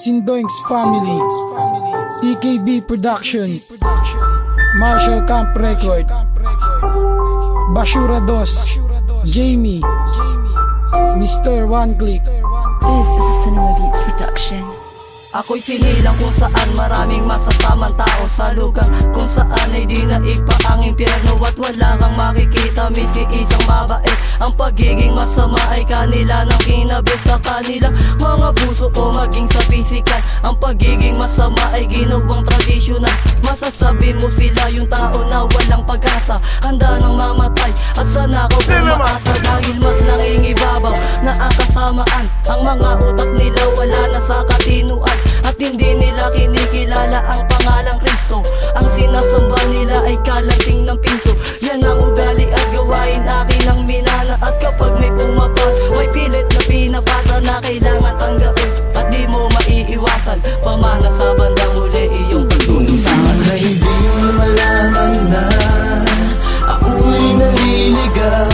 Sindoings Family, TKB Production, Marshall Camp Record, Bashura Dos, Jamie, Mr. One Click. This is a Cinema Beats production. Ako'y sinilang kung saan maraming masasamang tao sa lugar kung saan ay di naikpa ang impyerno at wala kang makikita miski isang mabait. Ang pagiging masama ay kanila nang kinabi sa kanila mga puso o maging sa pisikal. Ang pagiging masama ay ginawang tradisyonal. Masasabi mo sila yung tao na walang pag-asa, handa nang mamatay at sana ko umaasa dahil mas nangingibabaw na ang kasamaan. Ang mga utak nila wala na sa katinuan at hindi nila kinikilala ang pangalang Kristo. Ang sinasamba nila ay kalasing ng piso. Yan ang ugali at gawain akin ang minana. At kapag may pumapa, may pilit na pinapasa na kailangan tanggapin at di mo maiiwasan. Pamana sa bandang huli iyong pagdudusahan. Na hindi mo malaman na ako'y naliligaw.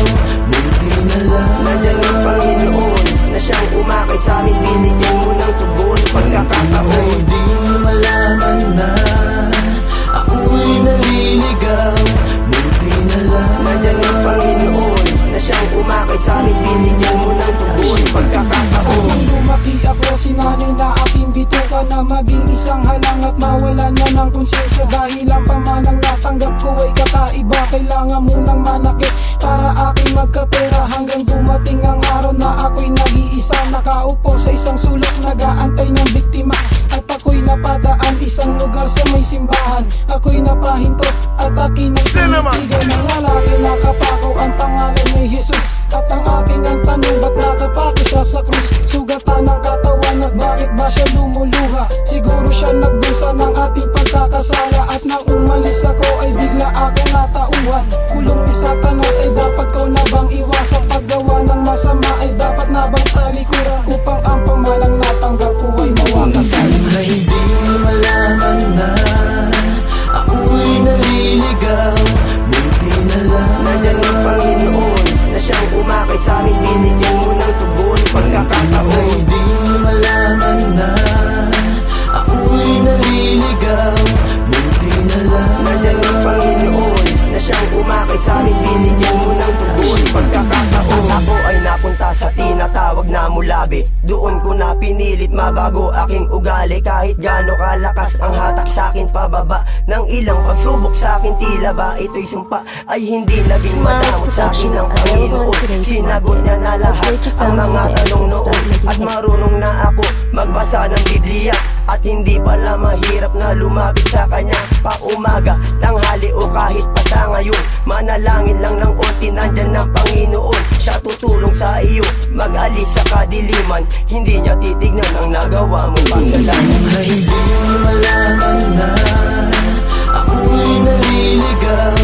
Buti na lang Nandiyan ang Panginoon na siyang umakay sa amin. Binigyan mo ng tugon pagkakataon. na hindi mo malaman na ako'y naliligaw. Buti na lang Nandiyan ang Panginoon na siyang umakay sa amin. Binigyan mo ng tugon pagkakataon. Nung lumaki ako, sinanay na aking bituka na maging isang halang at mawala na ng konsensya. Dahil ang pamanang natanggap ko ay kakaiba. Kailangan munang manakit para aking magkapera. Hanggang dumating ang araw na ako'y nag-iisa, nakaupo sa isang sulok, nag-aantay ng biktima. At ako'y napadaan isang lugar sa may simbahan. Ako'y napahinto at akin ang tinitigan ng lalaki. Nakapako ang pangalan ni Jesus at ang aking ang tanong, ba't nakapako siya sa krus? Sugatan ng katawan at bakit ba siya lumuluha? Siguro siya nagdusa ng ating pagkakasala. At nang umalis ako ay bigla akong natauhan. Kulong ni Satanas ay dapat ko na bang iwasan? Paggawa ng masama ay dapat na bang talikuran? Upang ang pamalang natanggap ko ay mawakasan. na hindi mo malaman na ako'y naliligaw. Buti na lang Nandiyan ang Panginoon na siyang umakay sa amin. Binigyan mo ng tugon na pagkakataon. hindi mo malaman na ako'y naliligaw. Buti na lang Nandiyan ang Panginoon na siyang umakay sa amin. Binigyan mo ng tugon pagkakataon. Ako ay napunta sa tinatawag na mulabi. Doon ko na pinilit mabago aking ugali. Kahit gaano kalakas ang hatak sa akin pababa ng ilang pagsubok sa akin, tila ba ito'y sumpa ay hindi naging madamot sa akin ng Panginoon. Sinagot niya na lahat ang mga tanong noon at marunong na ako magbasa ng Biblia. At hindi pala mahirap na lumapit sa kanya paumaga, tanghali o kahit pa sa ngayon. Manalangin lang ng onti, nandyan ng Panginoon. Siya tutulong sa iyo mag-alis sa kadiliman. Hindi niya titignan ang nagawa mong kasalanan. na hindi mo malaman na ako'y naliligaw.